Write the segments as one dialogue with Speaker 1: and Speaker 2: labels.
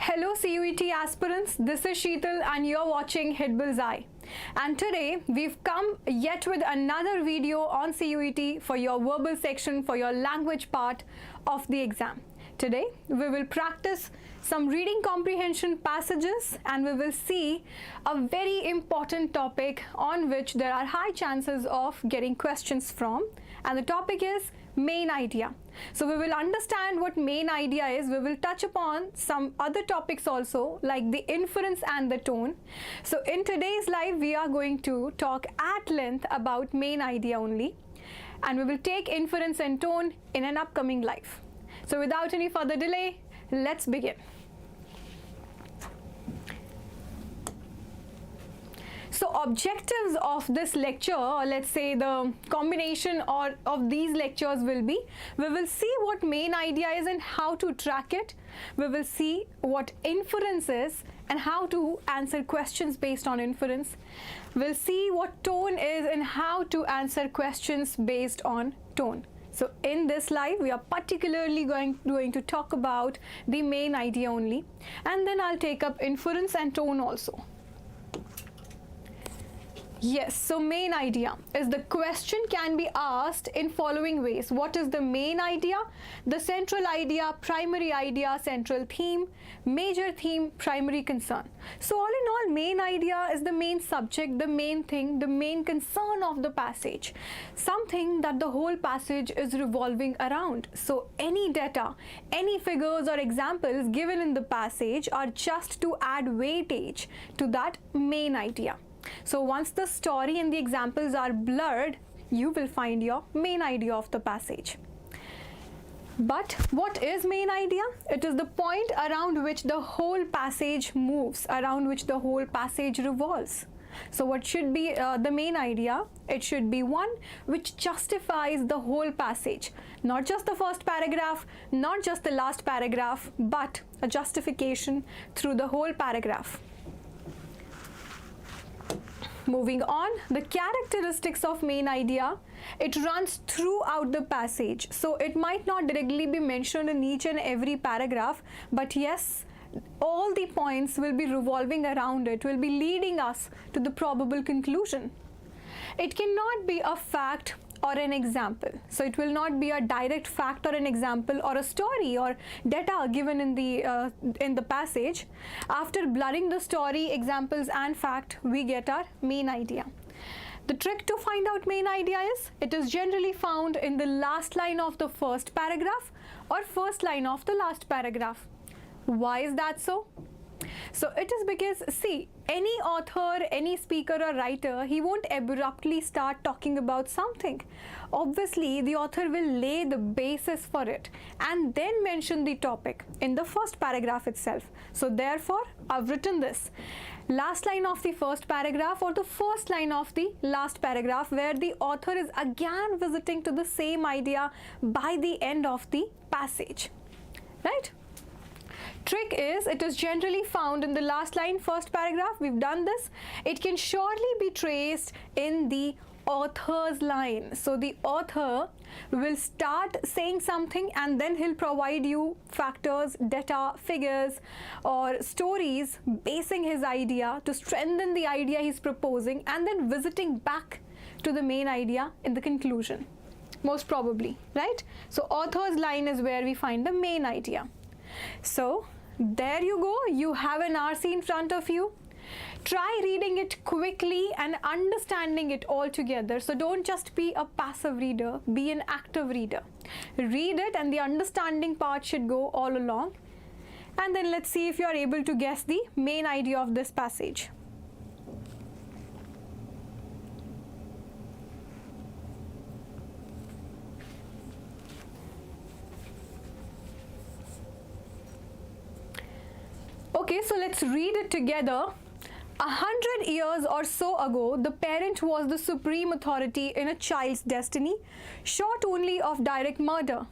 Speaker 1: Hello CUET aspirants, this is Sheetal and you're watching Hitbullseye. And today we've come yet with another video on CUET for your verbal section, for your language part of the exam. Today we will practice some reading comprehension passages and we will see a very important topic on which there are high chances of getting questions from, and the topic is main idea. So we will understand what main idea is. We will touch upon some other topics also, like the inference and the tone. So in today's live we are going to talk at length about main idea only, and we will take inference and tone in an upcoming live. So without any further delay, let's begin. So objectives of this lecture, or let's say the combination of these lectures will be, we will see what main idea is and how to track it. We will see what inference is and how to answer questions based on inference. We'll see what tone is and how to answer questions based on tone. So in this live, we are particularly going to talk about the main idea only, and then I'll take up inference and tone also. Yes, so main idea is the question can be asked in following ways. What is the main idea? The central idea, primary idea, central theme, major theme, primary concern. So all in all, main idea is the main subject, the main thing, the main concern of the passage, something that the whole passage is revolving around. So any data, any figures or examples given in the passage are just to add weightage to that main idea. So once the story and the examples are blurred, you will find your main idea of the passage. But what is main idea? It is the point around which the whole passage moves, around which the whole passage revolves. So what should be the main idea? It should be one which justifies the whole passage, not just the first paragraph, not just the last paragraph, but a justification through the whole paragraph. Moving on, the characteristics of main idea, it runs throughout the passage. So it might not directly be mentioned in each and every paragraph, but yes, all the points will be revolving around it, will be leading us to the probable conclusion. It cannot be a fact or an example. So it will not be a direct fact or an example or a story or data given in the passage. After blurring the story, examples and fact, we get our main idea. The trick to find out main idea is, it is generally found in the last line of the first paragraph or first line of the last paragraph. Why is that so? So it is because, see, any author, any speaker or writer, he won't abruptly start talking about something. Obviously, the author will lay the basis for it and then mention the topic in the first paragraph itself. So therefore, I've written this. Last line of the first paragraph or the first line of the last paragraph, where the author is again visiting to the same idea by the end of the passage, right? Trick is, it is generally found in the last line, first paragraph. We've done this. It can surely be traced in the author's line. So the author will start saying something and then he'll provide you factors, data, figures or stories basing his idea to strengthen the idea he's proposing, and then visiting back to the main idea in the conclusion, most probably, right? So author's line is where we find the main idea. So there you go, you have an RC in front of you. Try reading it quickly and understanding it all together. So don't just be a passive reader, be an active reader. Read it and the understanding part should go all along. And then let's see if you are able to guess the main idea of this passage. Okay, so let's read it together. 100 years or so ago, the parent was the supreme authority in a child's destiny, short only of direct murder.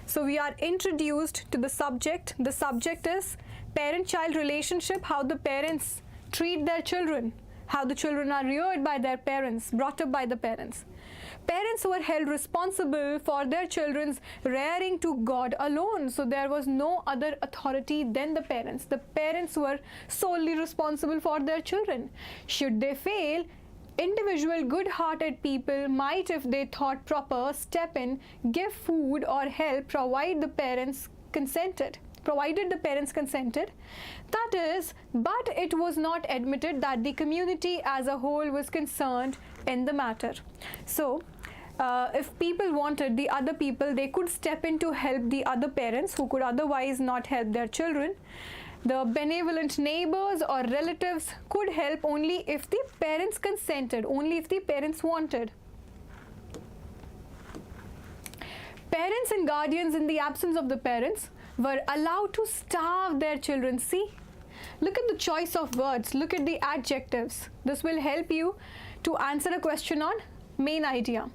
Speaker 1: So we are introduced to the subject. The subject is parent-child relationship, how the parents treat their children, how the children are reared by their parents, brought up by the parents. parents were held responsible for their children's rearing to God alone. So there was no other authority than the parents. The parents were solely responsible for their children. Should they fail, individual good-hearted people might, if they thought proper, step in, give food or help, provided the parents consented. That is, but it was not admitted that the community as a whole was concerned in the matter. So if people wanted, the other people, they could step in to help the other parents who could otherwise not help their children. The benevolent neighbors or relatives could help only if the parents consented, only if the parents wanted. Parents and guardians, in the absence of the parents, were allowed to starve their children. See, look at the choice of words, look at the adjectives. This will help you to answer a question on main idea.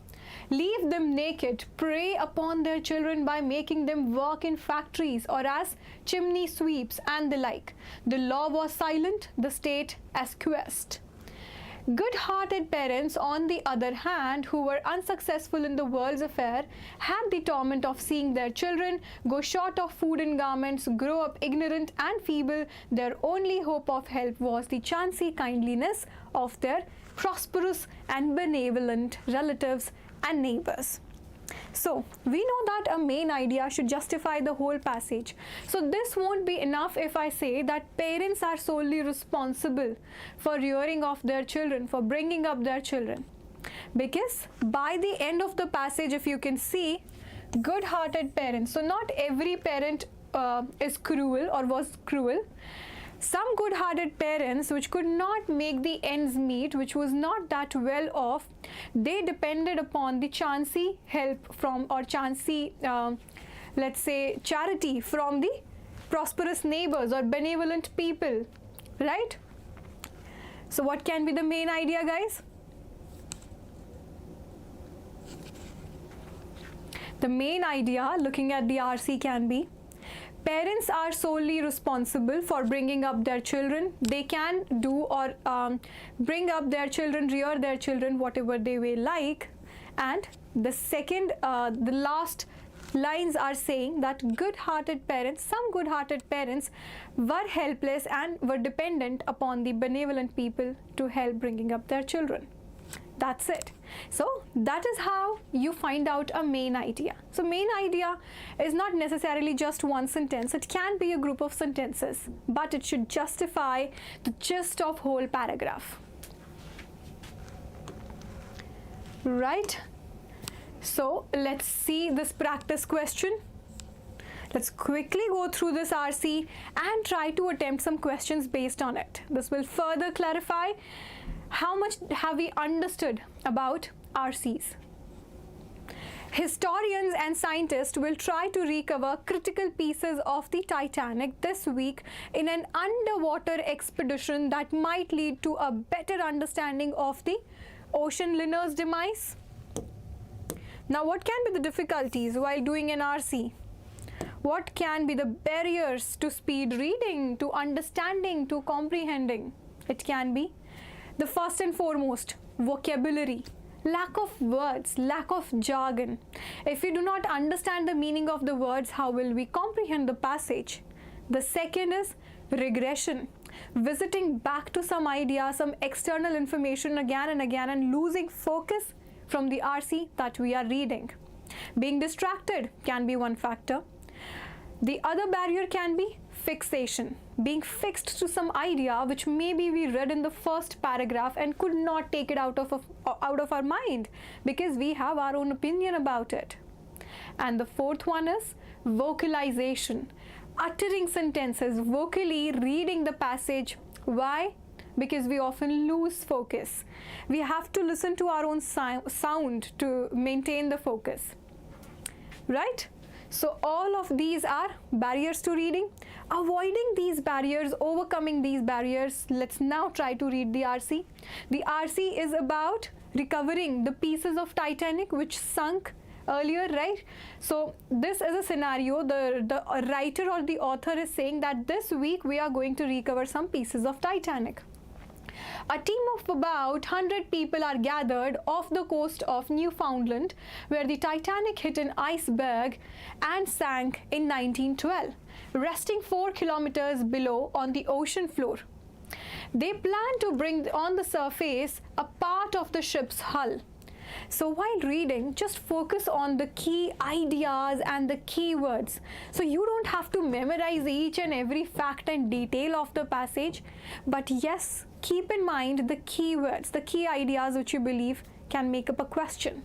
Speaker 1: Leave them naked, prey upon their children by making them work in factories or as chimney sweeps and the like. The law was silent, the state acquiesced. Good-hearted parents, on the other hand, who were unsuccessful in the world's affair, had the torment of seeing their children go short of food and garments, grow up ignorant and feeble. Their only hope of help was the chancy kindliness of their prosperous and benevolent relatives and neighbors. So we know that a main idea should justify the whole passage. So this won't be enough if I say that parents are solely responsible for rearing of their children, for bringing up their children. Because by the end of the passage, if you can see, good-hearted parents. So not every parent is cruel or was cruel. Some good-hearted parents which could not make the ends meet, which was not that well off, they depended upon the chancy help from, or chancy, let's say, charity from the prosperous neighbors or benevolent people, right? So what can be the main idea, guys? The main idea, looking at the RC, can be parents are solely responsible for bringing up their children. They can do or bring up their children, rear their children, whatever they will like. And the second, the last lines are saying that good-hearted parents, some good-hearted parents were helpless and were dependent upon the benevolent people to help bringing up their children. That's it. So that is how you find out a main idea. So main idea is not necessarily just one sentence. It can be a group of sentences, but it should justify the gist of whole paragraph. Right? So let's see this practice question. Let's quickly go through this RC and try to attempt some questions based on it. This will further clarify how much have we understood about RCs. Historians and scientists will try to recover critical pieces of the Titanic this week in an underwater expedition that might lead to a better understanding of the ocean liner's demise. Now, what can be the difficulties while doing an RC? What can be the barriers to speed reading, to understanding, to comprehending? It can be the first and foremost, vocabulary, lack of words, lack of jargon. If we do not understand the meaning of the words, how will we comprehend the passage? The second is regression, visiting back to some idea, some external information again and again and losing focus from the RC that we are reading. Being distracted can be one factor. The other barrier can be fixation, being fixed to some idea which maybe we read in the first paragraph and could not take it out of our mind because we have our own opinion about it. And the fourth one is vocalization, uttering sentences, vocally reading the passage. Why? Because we often lose focus. We have to listen to our own sound to maintain the focus, right? So all of these are barriers to reading. Avoiding these barriers, overcoming these barriers, let's now try to read the RC. The RC is about recovering the pieces of Titanic which sunk earlier, right? So this is a scenario. The writer or the author is saying that this week we are going to recover some pieces of Titanic. A team of about 100 people are gathered off the coast of Newfoundland, where the Titanic hit an iceberg and sank in 1912, resting 4 kilometers below on the ocean floor. They plan to bring on the surface a part of the ship's hull. So while reading, just focus on the key ideas and the keywords. So you don't have to memorize each and every fact and detail of the passage, but yes, keep in mind the keywords, the key ideas which you believe can make up a question.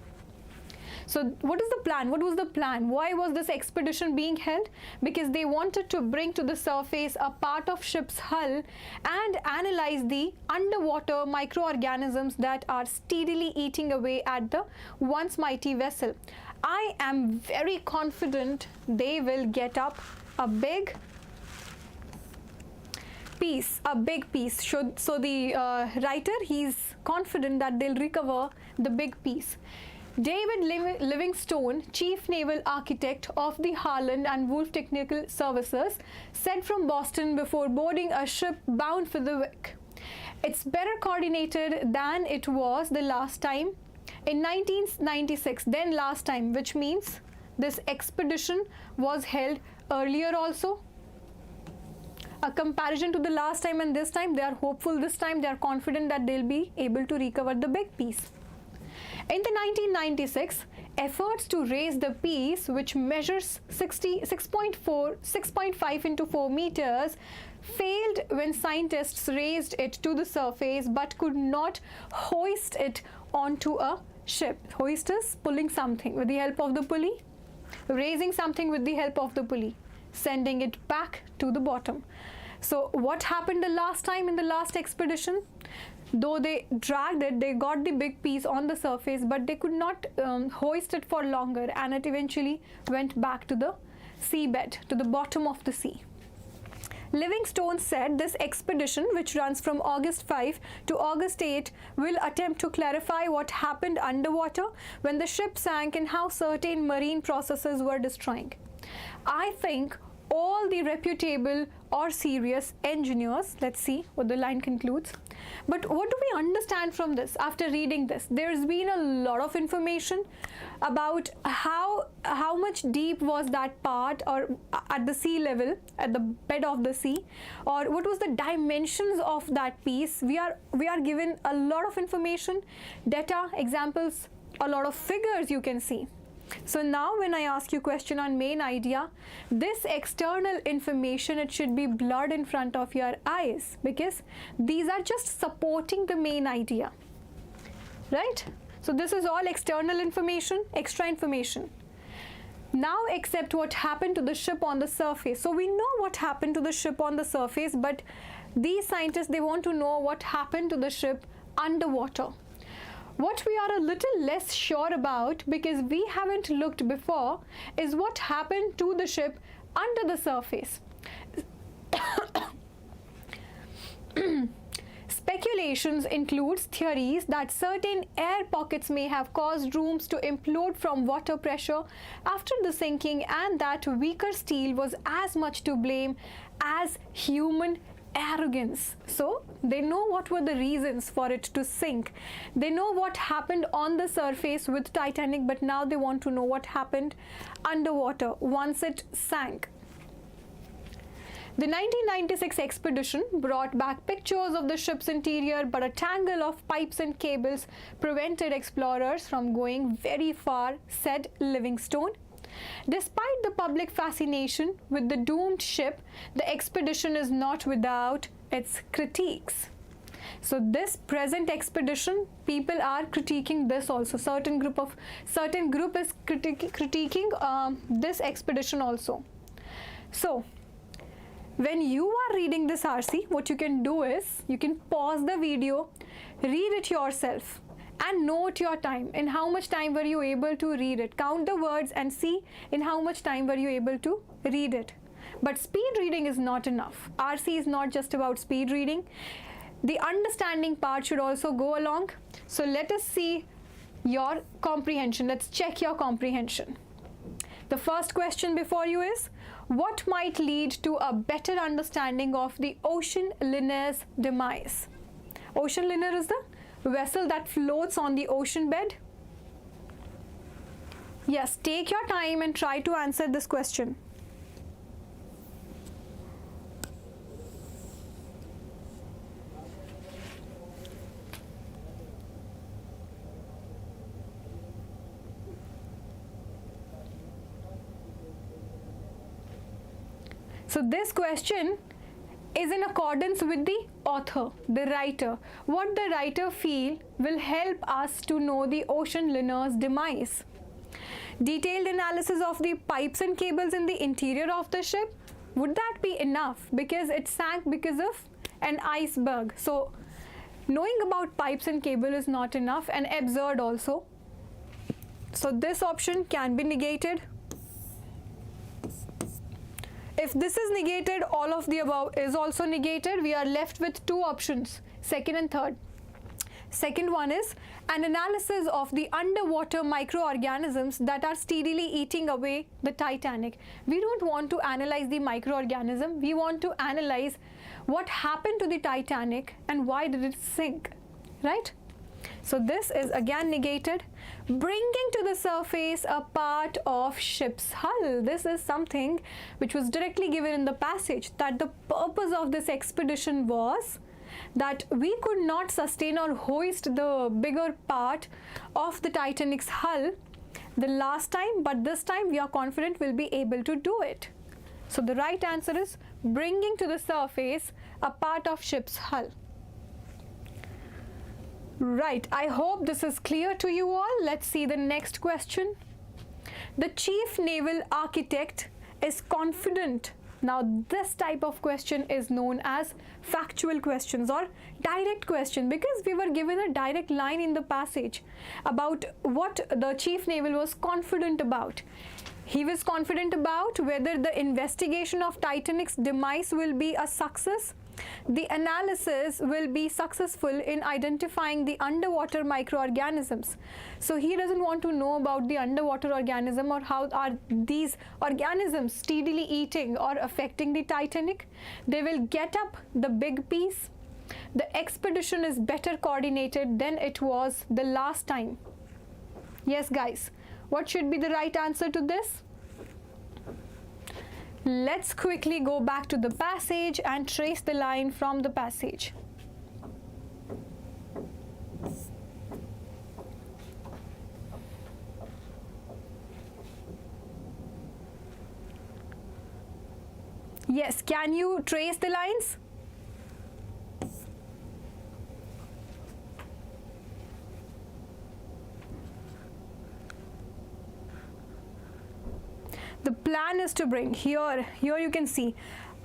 Speaker 1: So what is the plan? What was the plan? Why was this expedition being held? Because they wanted to bring to the surface a part of ship's hull and analyze the underwater microorganisms that are steadily eating away at the once mighty vessel. I am very confident they will get up a big piece, So the writer, he's confident that they'll recover the big piece. David Livingstone, Chief Naval Architect of the Harland and Wolff Technical Services, said from Boston before boarding a ship bound for the Wick, "It's better coordinated than it was the last time in 1996, then last time," which means this expedition was held earlier also. A comparison to the last time and this time, they are hopeful this time, they are confident that they'll be able to recover the big piece. In the 1996, efforts to raise the piece, which measures 6.5 into 4 meters, failed when scientists raised it to the surface but could not hoist it onto a ship. Hoist is pulling something with the help of the pulley, raising something with the help of the pulley, sending it back to the bottom. So what happened the last time in the last expedition? Though they dragged it, they got the big piece on the surface, but they could not hoist it for longer, and it eventually went back to the seabed, to the bottom of the sea. Livingstone said this expedition, which runs from August 5 to August 8, will attempt to clarify what happened underwater when the ship sank and how certain marine processes were destroying. I think all the reputable or serious engineers, let's see what the line concludes. But what do we understand from this after reading this? There's been a lot of information about how much deep was that part, or at the sea level, at the bed of the sea, or what was the dimensions of that piece. We are given a lot of information, data, examples, a lot of figures you can see. So now when I ask you question on main idea, this external information, it should be blurred in front of your eyes, because these are just supporting the main idea, right? So this is all external information, extra information. Now accept what happened to the ship on the surface. So we know what happened to the ship on the surface, but these scientists, they want to know what happened to the ship underwater. What we are a little less sure about, because we haven't looked before, is what happened to the ship under the surface. Speculations includes theories that certain air pockets may have caused rooms to implode from water pressure after the sinking, and that weaker steel was as much to blame as human arrogance. So they know what were the reasons for it to sink. They know what happened on the surface with Titanic, but now they want to know what happened underwater once it sank. The 1996 expedition brought back pictures of the ship's interior, but a tangle of pipes and cables prevented explorers from going very far, said Livingstone. Despite the public fascination with the doomed ship, the expedition is not without its critiques. So this present expedition, people are critiquing this also. Certain group is critiquing this expedition also. So when you are reading this RC, what you can do is you can pause the video, read it yourself, and note your time. In how much time were you able to read it? Count the words and see in how much time were you able to read it. But speed reading is not enough. RC is not just about speed reading. The understanding part should also go along. So let us see your comprehension. Let's check your comprehension. The first question before you is, what might lead to a better understanding of the ocean liner's demise? Ocean liner is the vessel that floats on the ocean bed. Yes, take your time and try to answer this question. So this question is in accordance with the author, the writer. What the writer feel will help us to know the ocean liner's demise. Detailed analysis of the pipes and cables in the interior of the ship, would that be enough? Because it sank because of an iceberg. So knowing about pipes and cable is not enough and absurd also. So this option can be negated. If this is negated, all of the above is also negated. We are left with two options, second and third. Second one is an analysis of the underwater microorganisms that are steadily eating away the Titanic. We don't want to analyze the microorganism. We want to analyze what happened to the Titanic and why did it sink, right? So this is again negated. Bringing to the surface a part of ship's hull. This is something which was directly given in the passage, that the purpose of this expedition was that we could not sustain or hoist the bigger part of the Titanic's hull the last time, but this time we are confident we'll be able to do it. So the right answer is bringing to the surface a part of ship's hull. Right, I hope this is clear to you all. Let's see the next question. The chief naval architect is confident. Now this type of question is known as factual questions or direct question, because we were given a direct line in the passage about what the chief naval was confident about. He was confident about whether the investigation of Titanic's demise will be a success. The analysis will be successful in identifying the underwater microorganisms. So he doesn't want to know about the underwater organism or how are these organisms steadily eating or affecting the Titanic. They will get up the big piece. The expedition is better coordinated than it was the last time. Yes, guys, what should be the right answer to this? Let's quickly go back to the passage and trace the line from the passage. Yes, can you trace the lines? The plan is to bring here you can see,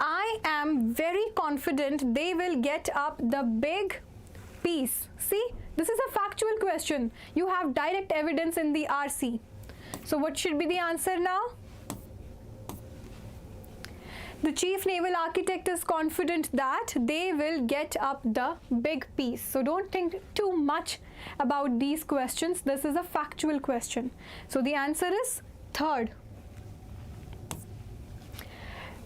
Speaker 1: I am very confident they will get up the big piece. See, this is a factual question. You have direct evidence in the RC. So what should be the answer now? The chief naval architect is confident that they will get up the big piece. So don't think too much about these questions. This is a factual question. So the answer is third.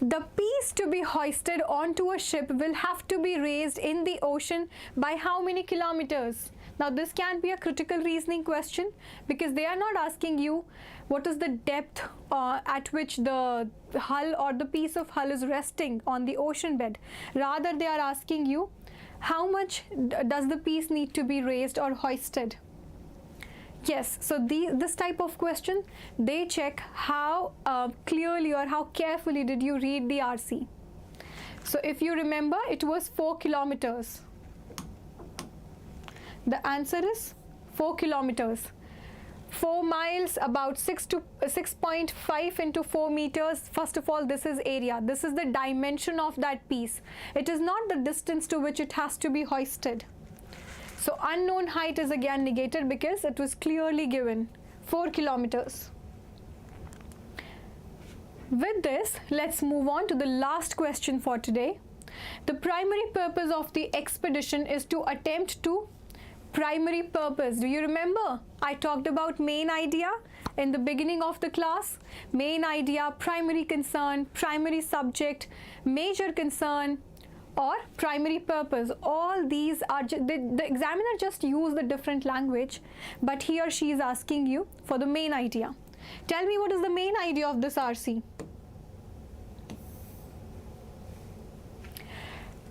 Speaker 1: The piece to be hoisted onto a ship will have to be raised in the ocean by how many kilometers? Now this can be a critical reasoning question, because they are not asking you what is the depth at which the hull or the piece of hull is resting on the ocean bed. Rather, they are asking you how much does the piece need to be raised or hoisted. Yes, so this type of question, they check how clearly or how carefully did you read the RC. So if you remember, it was 4 kilometers. The answer is 4 kilometers. 4 miles, about 6.5 into 4 meters. First of all, this is area. This is the dimension of that piece. It is not the distance to which it has to be hoisted. So unknown height is again negated because it was clearly given 4 kilometers. With this, let's move on to the last question for today. The primary purpose of the expedition is to attempt to primary purpose. Do you remember? I talked about main idea in the beginning of the class. Main idea, primary concern, primary subject, major concern, or primary purpose. All these are the examiner just used the different language, but he or she is asking you for the main idea. Tell me, what is the main idea of this RC?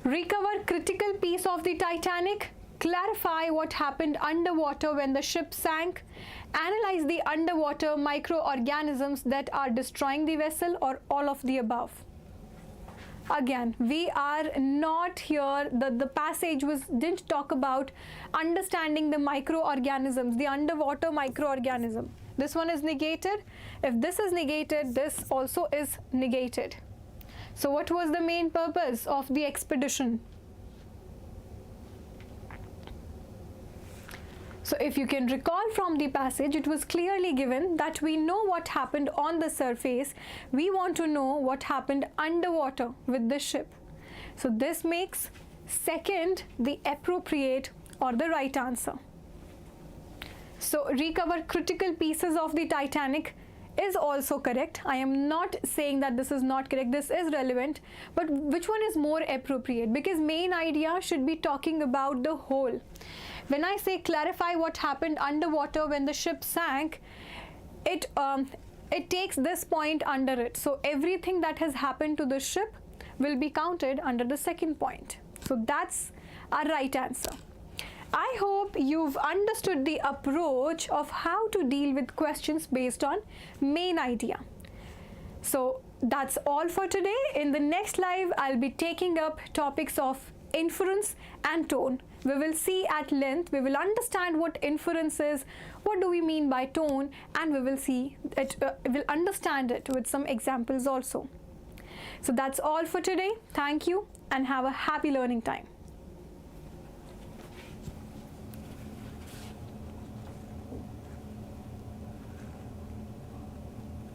Speaker 1: Recover critical piece of the Titanic, clarify what happened underwater when the ship sank, analyze the underwater microorganisms that are destroying the vessel, or all of the above. Again, we are not here, the passage didn't talk about understanding the microorganisms, the underwater microorganism. This one is negated. If this is negated, this also is negated. So what was the main purpose of the expedition? So if you can recall from the passage, it was clearly given that we know what happened on the surface. We want to know what happened underwater with the ship. So this makes second the appropriate or the right answer. So recover critical pieces of the Titanic is also correct. I am not saying that this is not correct. This is relevant, but which one is more appropriate? Because main idea should be talking about the whole. When I say clarify what happened underwater when the ship sank, it takes this point under it. So everything that has happened to the ship will be counted under the second point. So that's our right answer. I hope you've understood the approach of how to deal with questions based on main idea. So that's all for today. In the next live, I'll be taking up topics of inference and tone. We will see at length, we will understand what inference is, what do we mean by tone, and we will see it, we'll understand it with some examples also. So that's all for today. Thank you and have a happy learning time.